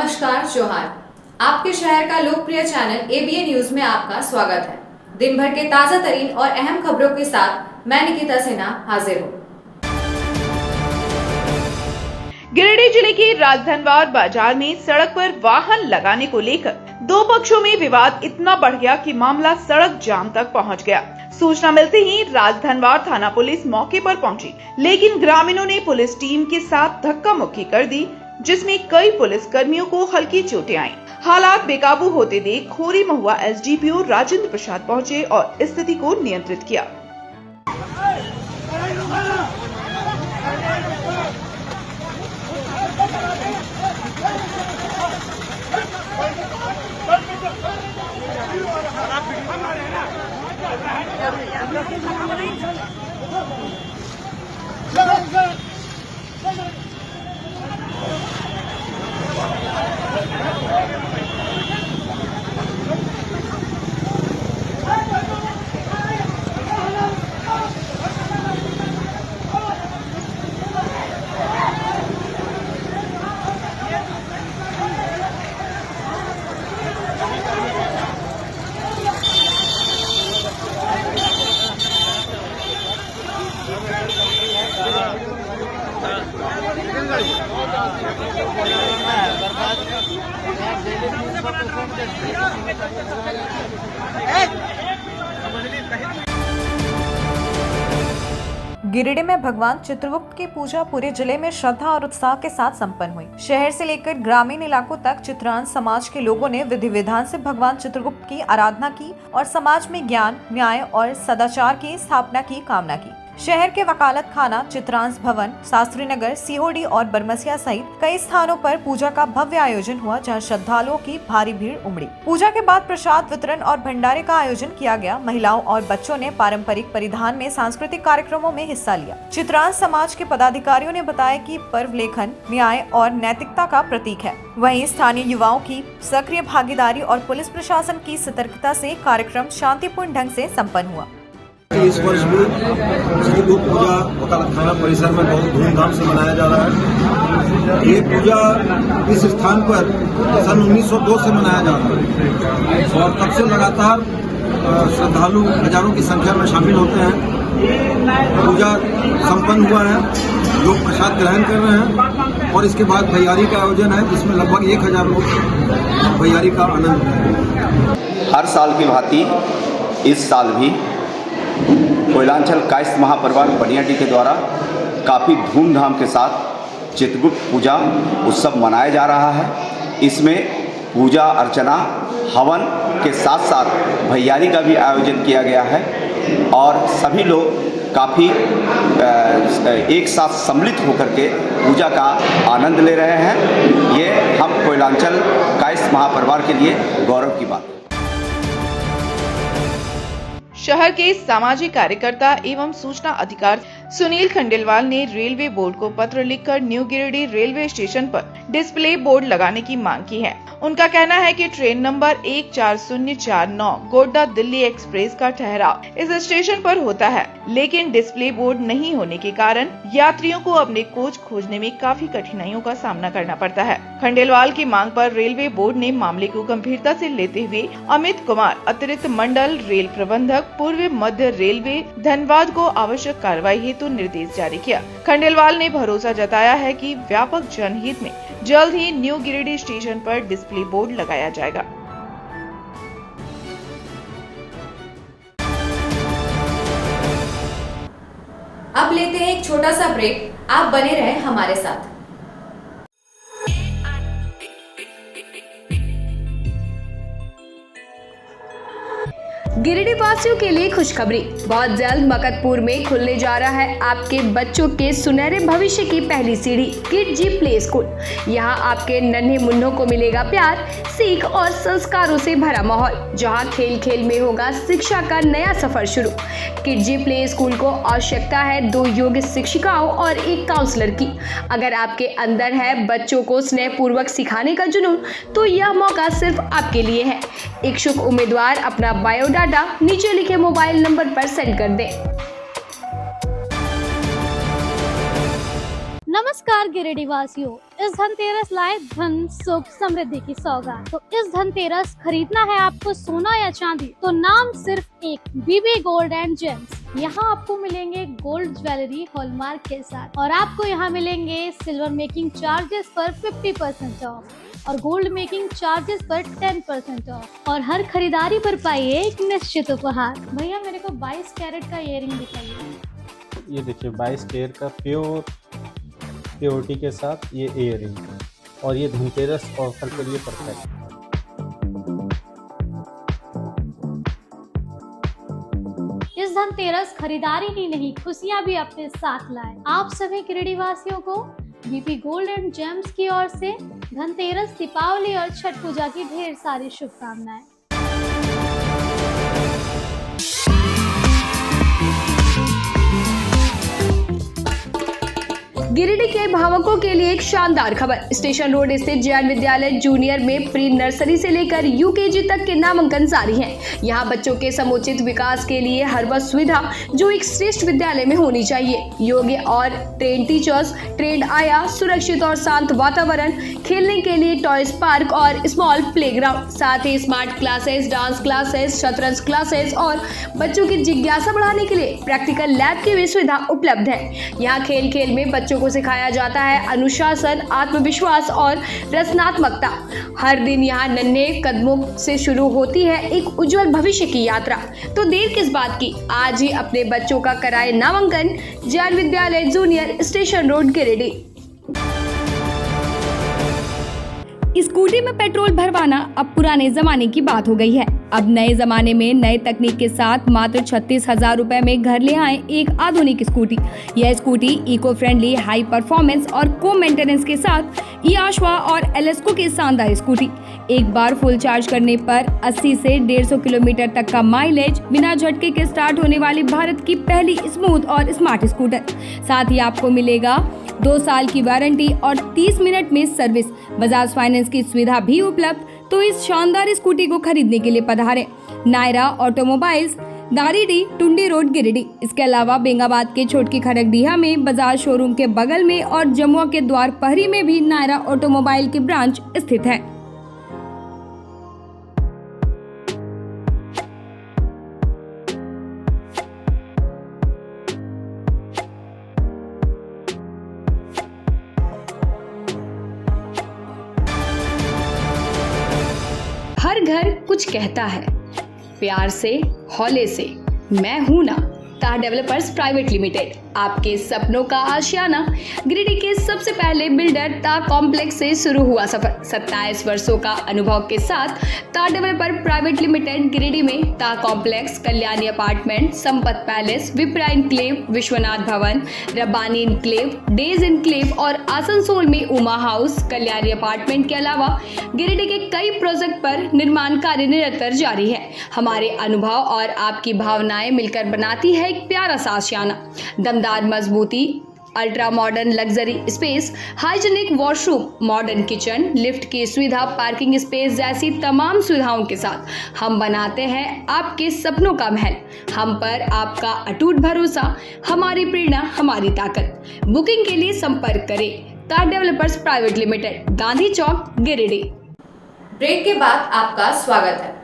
नमस्कार जोहार। आपके शहर का लोकप्रिय चैनल एबीए न्यूज में आपका स्वागत है। दिन भर के ताजा तरीन और अहम खबरों के साथ मैं निकिता सिन्हा हाजिर हूँ। गिरिडीह जिले के राजधनवार बाजार में सड़क पर वाहन लगाने को लेकर दो पक्षों में विवाद इतना बढ़ गया कि मामला सड़क जाम तक पहुंच गया। सूचना मिलते ही राजधनवार थाना पुलिस मौके पर पहुंची, लेकिन ग्रामीणों ने पुलिस टीम के साथ धक्का मुक्की कर दी, जिसमें कई पुलिस कर्मियों को हल्की चोटें आईं। हालात बेकाबू होते देख खोरी महुआ एसडीपीओ राजेंद्र प्रसाद पहुंचे और स्थिति को नियंत्रित किया। गिरिडीह में भगवान चित्रगुप्त की पूजा पूरे जिले में श्रद्धा और उत्साह के साथ संपन्न हुई। शहर से लेकर ग्रामीण इलाकों तक चित्रांश समाज के लोगों ने विधि विधान से भगवान चित्रगुप्त की आराधना की और समाज में ज्ञान, न्याय और सदाचार की स्थापना की कामना की। शहर के वकालत खाना, चित्रांश भवन, शास्त्री नगर, सीहोडी और बरमसिया सहित कई स्थानों पर पूजा का भव्य आयोजन हुआ, जहां श्रद्धालुओं की भारी भीड़ उमड़ी। पूजा के बाद प्रसाद वितरण और भंडारे का आयोजन किया गया। महिलाओं और बच्चों ने पारंपरिक परिधान में सांस्कृतिक कार्यक्रमों में हिस्सा लिया। चित्रांश समाज के पदाधिकारियों ने बताया कि पर्व लेखन, न्याय और नैतिकता का प्रतीक है। वहीं स्थानीय युवाओं की सक्रिय भागीदारी और पुलिस प्रशासन की सतर्कता से कार्यक्रम शांतिपूर्ण ढंग से संपन्न हुआ। इस वर्ष भी चित्रगुप्त पूजा वकालत खाना परिसर में बहुत धूमधाम से मनाया जा रहा है। ये पूजा इस स्थान पर सन 1902 से मनाया जा रहा है और तब से लगातार श्रद्धालु हजारों की संख्या में शामिल होते हैं। पूजा संपन्न हुआ है, लोग प्रसाद ग्रहण कर रहे हैं और इसके बाद भैयारी का आयोजन है, जिसमें लगभग 1000 लोग भैयारी का आनंद लेंगे। हर साल की भांति इस साल भी कोयलांचल कायस्थ महापरिवार बनियाडीह के द्वारा काफ़ी धूमधाम के साथ चित्रगुप्त पूजा उत्सव मनाया जा रहा है। इसमें पूजा अर्चना, हवन के साथ साथ भैयारी का भी आयोजन किया गया है और सभी लोग काफ़ी एक साथ सम्मिलित होकर के पूजा का आनंद ले रहे हैं। ये हम कोयलांचल कायस्थ महापरिवार के लिए गौरव की बात है। शहर के सामाजिक कार्यकर्ता एवं सूचना अधिकारी सुनील खंडेलवाल ने रेलवे बोर्ड को पत्र लिखकर न्यू गिरिडीह रेलवे स्टेशन पर डिस्प्ले बोर्ड लगाने की मांग की है। उनका कहना है कि train number 14049 Godda Delhi express का ठहराव इस स्टेशन पर होता है, लेकिन डिस्प्ले बोर्ड नहीं होने के कारण यात्रियों को अपने कोच खोजने में काफी कठिनाइयों का सामना करना पड़ता है। खंडेलवाल की मांग पर रेलवे बोर्ड ने मामले को गंभीरता से लेते हुए अमित कुमार, अतिरिक्त मंडल रेल प्रबंधक, पूर्व मध्य रेलवे, धनबाद को आवश्यक कार्रवाई हेतु निर्देश जारी किया। खंडेलवाल ने भरोसा जताया है कि व्यापक जनहित में जल्द ही न्यू गिरिडीह स्टेशन पर डिस्प्ले बोर्ड लगाया जाएगा। अब लेते हैं एक छोटा सा ब्रेक। आप बने रहें हमारे साथ। गिरिडीह वासियों के लिए खुशखबरी। बहुत जल्द मकतपुर में खुलने जा रहा है आपके बच्चों के सुनहरे भविष्य की पहली सीढ़ी, किड जी प्ले स्कूल। यहाँ आपके नन्हे मुन्नों को मिलेगा प्यार, सीख और संस्कारों से भरा माहौल, जहाँ खेल खेल में होगा शिक्षा का नया सफर शुरू। किड जी प्ले स्कूल को आवश्यकता है 2 योग्य शिक्षिकाओं और 1 काउंसलर की। अगर आपके अंदर है बच्चों को स्नेह पूर्वक सिखाने का जुनून, तो यह मौका सिर्फ आपके लिए है। इच्छुक उम्मीदवार अपना बायोडाटा नीचे लिखे मोबाइल नंबर पर सेंड कर दें। नमस्कार गिरिडीह वासियों, इस धनतेरस लाए धन सुख समृद्धि की सौगात। तो इस धनतेरस खरीदना है आपको सोना या चांदी, तो नाम सिर्फ एक, बीबी गोल्ड एंड जेम्स। यहाँ आपको मिलेंगे गोल्ड ज्वेलरी हॉलमार्क के साथ और आपको यहाँ मिलेंगे सिल्वर मेकिंग चार्जेस पर 50% ऑफ और गोल्ड मेकिंग चार्जेस पर 10% ऑफ और हर खरीदारी पर पाइए एक निश्चित उपहार। भैया मेरे को 22 कैरेट का इयररिंग दिखाइए। ये देखिए 22 कैरेट का प्योरिटी के साथ ये इयररिंग और ये धनतेरस ऑफर के लिए परफेक्ट। इस धनतेरस खरीदारी ही नहीं, खुशियां भी अपने साथ लाए। आप सभी गिरिडीह वासियों को बीपी गोल्ड एंड जेम्स की ओर से धनतेरस, दीपावली और छठ पूजा की ढेर सारी शुभकामनाएं। गिरिडीह के भावकों के लिए एक शानदार खबर। स्टेशन रोड स्थित जैन विद्यालय जूनियर में प्री नर्सरी से लेकर यूकेजी तक के नामांकन जारी हैं। यहाँ बच्चों के समुचित विकास के लिए हर वह सुविधा जो एक श्रेष्ठ विद्यालय में होनी चाहिए। योग्य और ट्रेन टीचर्स, ट्रेंड आया, सुरक्षित और शांत वातावरण, खेलने के लिए टॉयज पार्क और स्मॉल प्लेग्राउंड, साथ ही स्मार्ट क्लासेस, डांस क्लासेस, शतरंज क्लासेस और बच्चों की जिज्ञासा बढ़ाने के लिए प्रैक्टिकल लैब की भी सुविधा उपलब्ध है। यहाँ खेल खेल में बच्चों को सिखाया जाता है अनुशासन, आत्मविश्वास और रचनात्मकता। हर दिन यहाँ नन्हे कदमों से शुरू होती है एक उज्जवल भविष्य की यात्रा। तो देर किस बात की, आज ही अपने बच्चों का कराए नामांकन जैन विद्यालय junior, station road, Giridih. Scooty में पेट्रोल भरवाना अब पुराने जमाने की बात हो गई है। अब नए जमाने में नए तकनीक के साथ मात्र 36,000 रुपए में घर ले आए एक आधुनिक स्कूटी। यह scooty eco friendly, high performance और को मेंटेनेंस के साथ याश्वा और एलेस्को की शानदार स्कूटी। एक बार फुल चार्ज करने पर 80 से 150 किलोमीटर तक का माइलेज, बिना झटके के स्टार्ट होने वाली भारत की पहली स्मूथ और स्मार्ट स्कूटर। साथ ही आपको मिलेगा 2 साल की वारंटी और 30 मिनट में सर्विस। बजाज फाइनेंस की सुविधा भी उपलब्ध। तो इस शानदार स्कूटी को खरीदने के लिए पधारें नायरा ऑटोमोबाइल्स, दारीडीह, टुंडी रोड, गिरिडीह। इसके अलावा बेंगाबाद के छोटकी खड़गडीहा में बजाज शोरूम के बगल में और जमुआ के द्वार पहरी में भी नायरा ऑटोमोबाइल की ब्रांच स्थित है। हर घर कुछ कहता है, प्यार से, हौले से, मैं हूं ना। तार डेवलपर्स प्राइवेट लिमिटेड, आपके सपनों का आशियाना। गिरिडीह के सबसे पहले बिल्डर ता कॉम्प्लेक्स से शुरू हुआ सफर। 27 वर्षों का अनुभव के साथ तार डेवलपर प्राइवेट लिमिटेड गिरिडीह में ता complex, Kalyani apartment, Sampat palace, Vipra enclave, Vishwanath Bhawan, Rabbani enclave, days enclave और आसनसोल में उमा हाउस, कल्याणी अपार्टमेंट के अलावा गिरिडीह के कई प्रोजेक्ट पर निर्माण कार्य निरंतर जारी है। हमारे अनुभव और आपकी भावनाएं मिलकर बनाती है एक प्यारा सा आशियाना। दमदार मजबूती, ultra modern luxury space, hygienic washroom, modern kitchen, lift की सुविधा, पार्किंग स्पेस जैसी तमाम सुविधाओं के साथ हम बनाते हैं आपके सपनों का महल। हम पर आपका अटूट भरोसा, हमारी प्रेरणा, हमारी ताकत। बुकिंग के लिए संपर्क करें तार डेवलपर्स प्राइवेट लिमिटेड, गांधी चौक, गिरिडीह। ब्रेक के बाद आपका स्वागत है।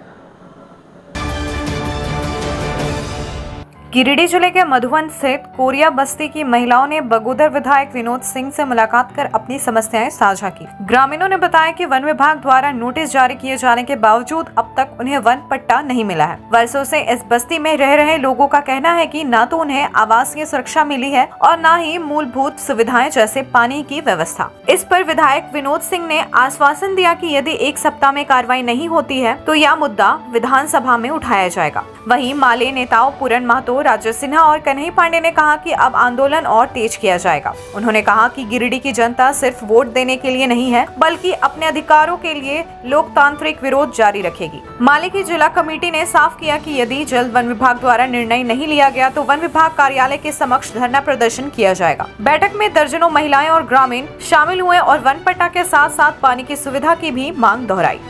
गिरिडीह जिले के मधुवन स्थित कोरिया बस्ती की महिलाओं ने बगोदर विधायक विनोद सिंह से मुलाकात कर अपनी समस्याएं साझा की। ग्रामीणों ने बताया कि वन विभाग द्वारा नोटिस जारी किए जाने के बावजूद अब तक उन्हें वन पट्टा नहीं मिला है। वर्षों से इस बस्ती में रह रहे लोगों का कहना है कि न तो उन्हें आवासीय सुरक्षा मिली है और न ही मूलभूत सुविधाएं जैसे पानी की व्यवस्था। इस पर विधायक विनोद सिंह ने आश्वासन दिया कि यदि 1 सप्ताह में कार्रवाई नहीं होती है तो यह मुद्दा विधानसभा में उठाया जाएगा। वहीं माले नेताओं पूरन महतो, राजेश सिन्हा और कन्हई पांडे ने कहा कि अब आंदोलन और तेज किया जाएगा। उन्होंने कहा कि गिरिडीह की जनता सिर्फ वोट देने के लिए नहीं है बल्कि अपने अधिकारों के लिए लोकतांत्रिक विरोध जारी रखेगी। माले की जिला कमेटी ने साफ किया कि यदि जल्द वन विभाग द्वारा निर्णय नहीं लिया गया तो वन विभाग कार्यालय के समक्ष धरना प्रदर्शन किया जाएगा। बैठक में दर्जनों महिलाएं और ग्रामीण शामिल हुए और वन पट्टा के साथ साथ पानी की सुविधा की भी मांग दोहराई।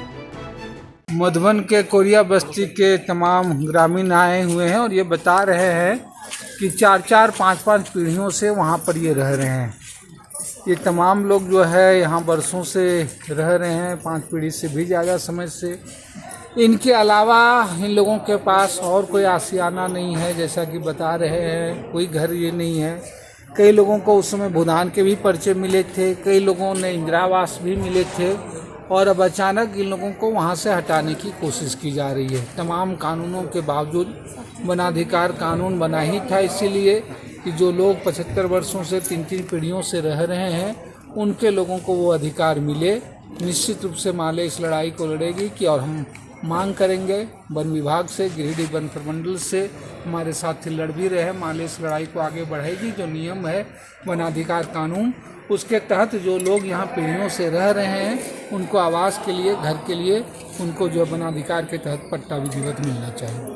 मधुबन के कोरिया बस्ती के तमाम ग्रामीण आए हुए हैं और ये बता रहे हैं कि 4-4, 5-5 पीढ़ियों से वहाँ पर ये रह रहे हैं ये तमाम लोग जो है यहाँ बरसों से रह रहे हैं, 5 पीढ़ी से भी ज़्यादा समय से। इनके अलावा इन लोगों के पास और कोई आशियाना नहीं है, जैसा कि बता रहे हैं, कोई घर ये नहीं है। कई लोगों को उस समय भूदान के भी पर्चे मिले थे, कई लोगों ने इंदिरा आवास भी मिले थे, और अब अचानक इन लोगों को वहाँ से हटाने की कोशिश की जा रही है। तमाम कानूनों के बावजूद वनाधिकार कानून बना ही था इसीलिए कि जो लोग 75 वर्षों से 3-3 पीढ़ियों से रह रहे हैं, उनके लोगों को वो अधिकार मिले। निश्चित रूप से माले इस लड़ाई को लड़ेगी कि और हम मांग करेंगे वन विभाग से, गिरिडीह वन प्रमंडल से, हमारे साथी लड़ भी रहे हैं। माले इस लड़ाई को आगे बढ़ाएगी। जो नियम है वनाधिकार कानून, उसके तहत जो लोग यहाँ पीढ़ियों से रह रहे हैं, उनको आवास के लिए, घर के लिए, उनको जो वनाधिकार के तहत पट्टा विधिवत मिलना चाहिए।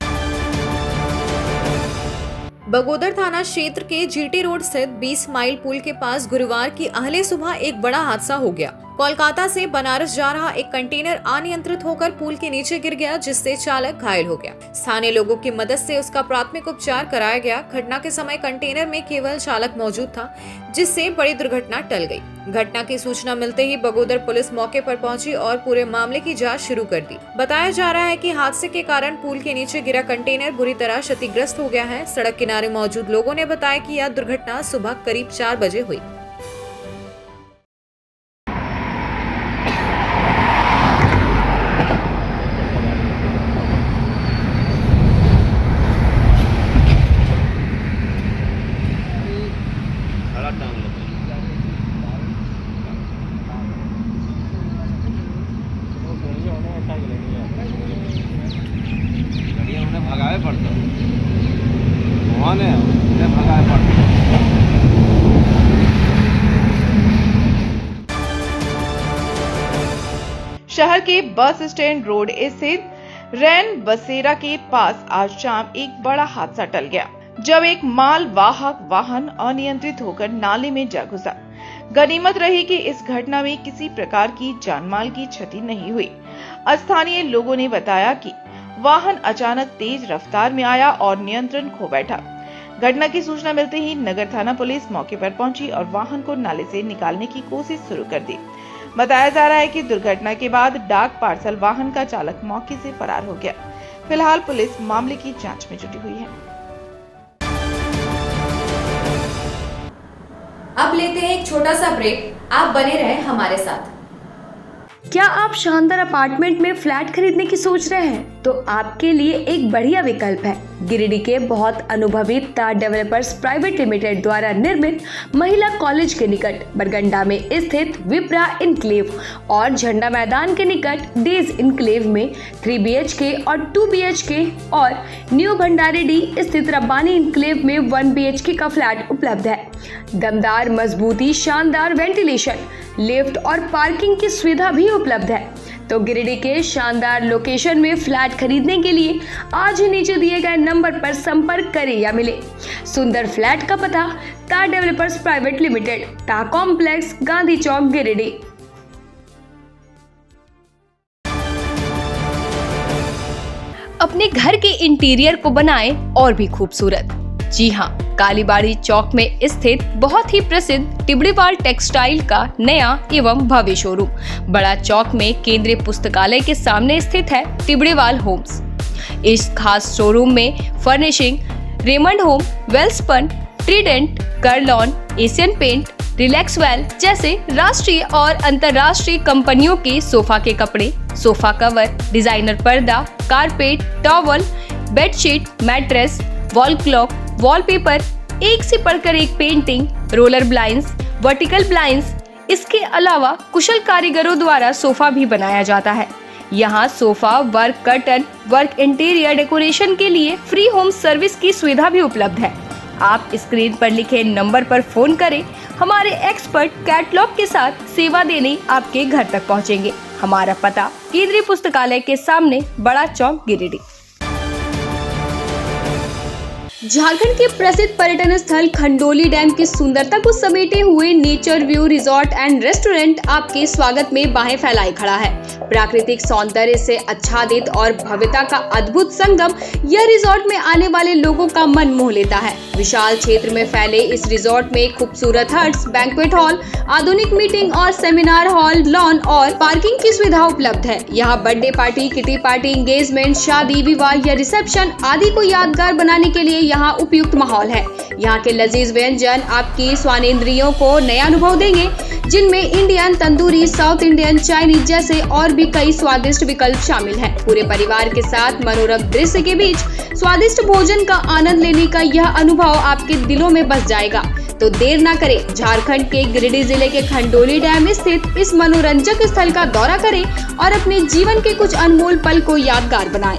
बगोदर थाना क्षेत्र के जीटी रोड स्थित 20 माइल पुल के पास गुरुवार की अहले सुबह एक बड़ा हादसा हो गया। कोलकाता से बनारस जा रहा एक कंटेनर अनियंत्रित होकर पुल के नीचे गिर गया, जिससे चालक घायल हो गया। स्थानीय लोगों की मदद से उसका प्राथमिक उपचार कराया गया। घटना के समय कंटेनर में केवल चालक मौजूद था, जिससे बड़ी दुर्घटना टल गई। घटना की सूचना मिलते ही बगोदर पुलिस मौके पर पहुंची और पूरे मामले की जांच शुरू कर दी। बताया जा रहा है कि हादसे के कारण पुल के नीचे गिरा कंटेनर बुरी तरह क्षतिग्रस्त हो गया है। सड़क किनारे मौजूद लोगों ने बताया कि यह दुर्घटना सुबह करीब 4 बजे हुई। भगाए पड़ता भगाए पड़ता। शहर के बस स्टैंड रोड स्थित रैन बसेरा के पास आज शाम एक बड़ा हादसा टल गया, जब एक माल वाहक वाहन अनियंत्रित होकर नाले में जा घुसा। गनीमत रही कि इस घटना में किसी प्रकार की जानमाल की क्षति नहीं हुई। स्थानीय लोगों ने बताया कि वाहन अचानक तेज रफ्तार में आया और नियंत्रण खो बैठा। घटना की सूचना मिलते ही नगर थाना पुलिस मौके पर पहुंची और वाहन को नाले से निकालने की कोशिश शुरू कर दी। बताया जा रहा है कि दुर्घटना के बाद डाक पार्सल वाहन का चालक मौके से फरार हो गया। फिलहाल पुलिस मामले की जांच में जुटी हुई है। अब लेते हैं एक छोटा सा ब्रेक। आप बने रहें हमारे साथ। क्या आप शानदार अपार्टमेंट में फ्लैट खरीदने की सोच रहे हैं? तो आपके लिए एक बढ़िया विकल्प है। गिरिडीह के बहुत अनुभवी तार डेवलपर्स प्राइवेट लिमिटेड द्वारा निर्मित महिला कॉलेज के निकट बरगंडा में स्थित विप्रा इनक्लेव और झंडा मैदान के निकट डेज इनक्लेव में 3 BHK और 2 BHK और न्यू भंडारीडी स्थित रब्बानी इनक्लेव में 1 BHK का फ्लैट उपलब्ध है। दमदार मजबूती, शानदार वेंटिलेशन, लिफ्ट और पार्किंग की सुविधा भी उपलब्ध है। तो गिरिडीह के शानदार लोकेशन में फ्लैट खरीदने के लिए आज ही नीचे दिए गए नंबर पर संपर्क करें या मिले। सुंदर फ्लैट का पता तार डेवलपर्स प्राइवेट लिमिटेड, टा कॉम्प्लेक्स, गांधी चौक, गिरिडीह। अपने घर के इंटीरियर को बनाएं और भी खूबसूरत। जी हाँ, कालीबाड़ी चौक में स्थित बहुत ही प्रसिद्ध टिबड़ीवाल टेक्सटाइल का नया एवं भव्य शोरूम बड़ा चौक में केंद्रीय पुस्तकालय के सामने स्थित है टिबड़ीवाल होम्स। इस खास शोरूम में furnishing Raymond home, Welspun, Trident, Kurlon, Asian paint, Relaxwell जैसे राष्ट्रीय और अंतर्राष्ट्रीय कंपनियों के सोफा के कपड़े, सोफा कवर, डिजाइनर पर्दा, carpet, towel, bedsheet, mattress, wall clock, wallpaper, एक से बढ़कर एक painting, roller blinds, vertical blinds. इसके अलावा कुशल कारीगरों द्वारा सोफा भी बनाया जाता है। यहाँ sofa work, curtain work, interior decoration के लिए फ्री होम सर्विस की सुविधा भी उपलब्ध है। आप स्क्रीन पर लिखे नंबर पर फोन करें। हमारे एक्सपर्ट कैटलॉग के साथ सेवा देने आपके घर तक पहुँचेंगे। हमारा पता केंद्रीय पुस्तकालय के सामने, बड़ा चौक, गिरिडीह। झारखंड के प्रसिद्ध पर्यटन स्थल खंडोली डैम की सुंदरता को समेटे हुए nature view resort and restaurant आपके स्वागत में बाहें फैलाए खड़ा है। प्राकृतिक सौंदर्य से आच्छादित और भव्यता का अद्भुत संगम यह रिजॉर्ट में आने वाले लोगों का मन मोह लेता है। विशाल क्षेत्र में फैले इस रिजॉर्ट में खूबसूरत हट्स, बैंक्वेट हॉल, आधुनिक मीटिंग और सेमिनार हॉल, लॉन और पार्किंग की सुविधा उपलब्ध है। यहाँ birthday party, kitty party, engagement, शादी, विवाह या रिसेप्शन आदि को यादगार बनाने के लिए यहाँ उपयुक्त माहौल है। यहाँ के लजीज व्यंजन आपकी स्वानेंद्रियों को नया अनुभव देंगे, जिनमें Indian, tandoori, south Indian, Chinese जैसे और भी कई स्वादिष्ट विकल्प शामिल हैं। पूरे परिवार के साथ मनोरम दृश्य के बीच स्वादिष्ट भोजन का आनंद लेने का यह अनुभव आपके दिलों में बस जाएगा। तो देर ना करें, झारखंड के गिरिडीह जिले के खंडोली डैम स्थित इस मनोरंजक स्थल का दौरा करें और अपने जीवन के कुछ अनमोल पल को यादगार बनाएं।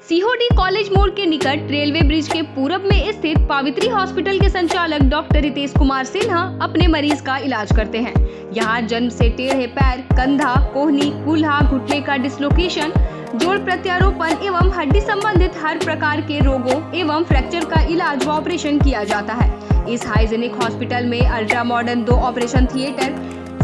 सीहोडी कॉलेज मोड़ के निकट रेलवे ब्रिज के पूरब में स्थित पावित्री हॉस्पिटल के संचालक डॉक्टर रितेश कुमार सिन्हा अपने मरीज का इलाज करते हैं। यहाँ जन्म से टेढ़े पैर, कंधा, कोहनी, कूल्हा, घुटने का डिसलोकेशन, जोड़ प्रत्यारोपण एवं हड्डी संबंधित हर प्रकार के रोगों एवं फ्रैक्चर का इलाज व ऑपरेशन किया जाता है। इस हाइजेनिक हॉस्पिटल में ultra modern 2 operation theatre,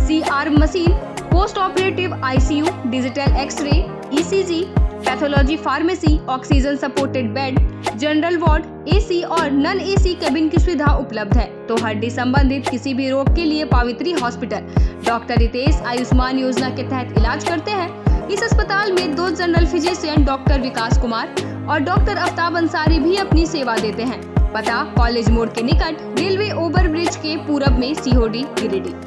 CR machine, post operative ICU, digital x-ray, ECG, pathology pharmacy, oxygen supported bed, general ward, AC और नॉन AC केबिन की सुविधा उपलब्ध है। तो हड्डी संबंधित किसी भी रोग के लिए पावित्री हॉस्पिटल डॉक्टर रितेश आयुष्मान योजना के तहत इलाज करते हैं। इस अस्पताल में 2 जनरल फिजिशियन डॉक्टर विकास कुमार और डॉक्टर आफ्ताब अंसारी भी अपनी सेवा देते हैं। पता कॉलेज मोड़ के निकट रेलवे ओवर ब्रिज के पूरब में, सीहोडी, गिरिडीह।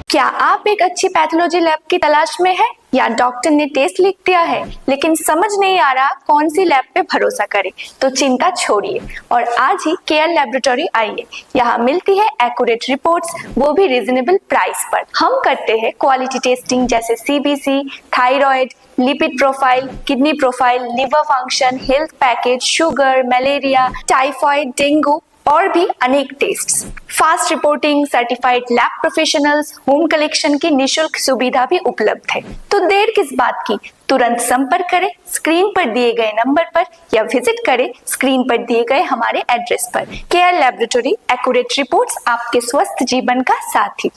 क्या आप एक अच्छी पैथोलॉजी लैब की तलाश में हैं या डॉक्टर ने टेस्ट लिख दिया है लेकिन समझ नहीं आ रहा कौन सी लैब पे भरोसा करें? तो चिंता छोड़िए और आज ही केयर लैबोरेटरी आइए। यहाँ मिलती है एक्यूरेट रिपोर्ट्स, वो भी रीजनेबल प्राइस पर। हम करते हैं क्वालिटी टेस्टिंग जैसे CBC, thyroid, lipid profile, kidney profile, liver function, health package, sugar, malaria, typhoid, dengue और भी अनेक tests. Fast reporting, certified lab professionals, home collection की निशुल्क सुविधा भी उपलब्ध है। तो देर किस बात की, तुरंत संपर्क करें स्क्रीन पर दिए गए नंबर पर या विजिट करें स्क्रीन पर दिए गए हमारे एड्रेस पर। केयर लैबोरेटरी, एक्यूरेट रिपोर्ट्स, आपके स्वस्थ जीवन का साथी।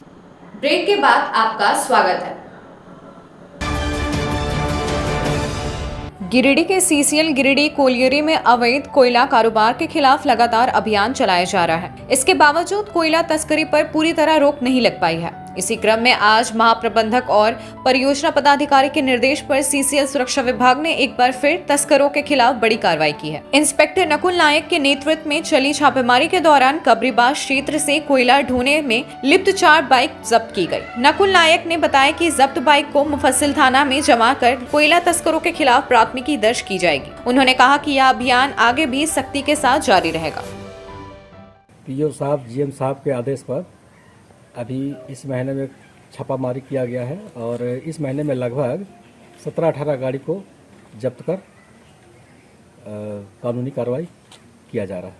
ब्रेक के बाद आपका स्वागत है। गिरिडीह के CCL गिरिडीह कोलियरी में अवैध कोयला कारोबार के खिलाफ लगातार अभियान चलाया जा रहा है। इसके बावजूद कोयला तस्करी पर पूरी तरह रोक नहीं लग पाई है। इसी क्रम में आज महाप्रबंधक और परियोजना पदाधिकारी के निर्देश पर CCL सुरक्षा विभाग ने एक बार फिर तस्करों के खिलाफ बड़ी कार्रवाई की है। इंस्पेक्टर नकुल नायक के नेतृत्व में चली छापेमारी के दौरान कबरीबाग क्षेत्र से कोयला ढोने में लिप्त 4 बाइक जब्त की गई। नकुल नायक ने बताया कि जब्त बाइक को मुफस्सिल थाना में जमा कर कोयला तस्करों के खिलाफ प्राथमिकी दर्ज की जाएगी। उन्होंने कहा कि यह अभियान आगे भी सख्ती के साथ जारी रहेगा। PO साहब, GM साहब के आदेश पर अभी इस महीने में छापामारी किया गया है और इस महीने में लगभग 17-18 गाड़ी को जब्त कर कानूनी कार्रवाई किया जा रहा है।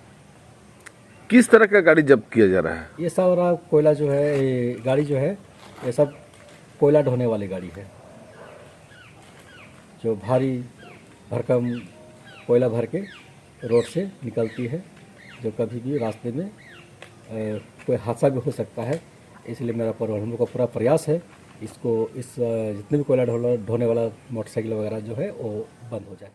किस तरह का गाड़ी जब्त किया जा रहा है? ये सारा कोयला जो है, ये गाड़ी जो है, ये सब कोयला ढोने वाली गाड़ी है, जो भारी भरकम कोयला भर के रोड से निकलती है, जो कभी भी रास्ते में कोई हादसा भी हो सकता है। इसलिए मेरा हम लोग का पूरा प्रयास है इसको, इस जितने भी कोयला ढोने वाला मोटरसाइकिल वगैरह जो है वो बंद हो जाए।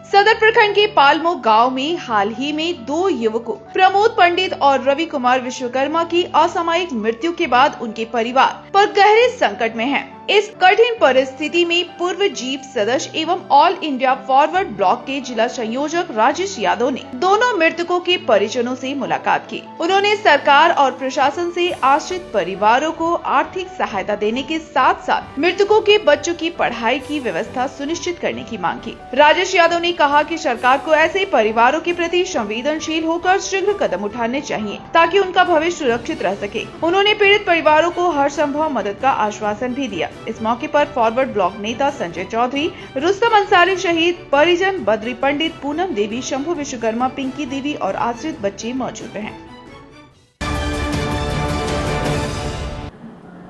सदर प्रखंड के पालमो गांव में हाल ही में 2 युवकों प्रमोद पंडित और रवि कुमार विश्वकर्मा की असामयिक मृत्यु के बाद उनके परिवार पर गहरे संकट में हैं। इस कठिन परिस्थिति में पूर्व जीप सदस्य एवं ऑल इंडिया फॉरवर्ड ब्लॉक के जिला संयोजक राजेश यादव ने दोनों मृतकों के परिजनों से मुलाकात की। उन्होंने सरकार और प्रशासन से आश्रित परिवारों को आर्थिक सहायता देने के साथ साथ मृतकों के बच्चों की पढ़ाई की व्यवस्था सुनिश्चित करने की मांग की। राजेश यादव ने कहा कि सरकार को ऐसे परिवारों के प्रति संवेदनशील होकर शीघ्र कदम उठाने चाहिए ताकि उनका भविष्य सुरक्षित रह सके। उन्होंने पीड़ित परिवारों को हर संभव मदद का आश्वासन भी दिया। इस मौके पर फॉरवर्ड ब्लॉक नेता संजय चौधरी, रुस्तम अंसारी शहीद परिजन, बद्री पंडित, पूनम देवी, शंभू विश्वकर्मा, पिंकी देवी और आश्रित बच्चे मौजूद हैं।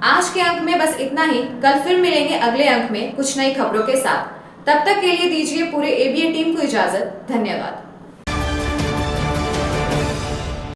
आज के अंक में बस इतना ही। कल फिर मिलेंगे अगले अंक में कुछ नई खबरों के साथ। तब तक के लिए दीजिए पूरे एबीएन टीम को इजाजत। धन्यवाद।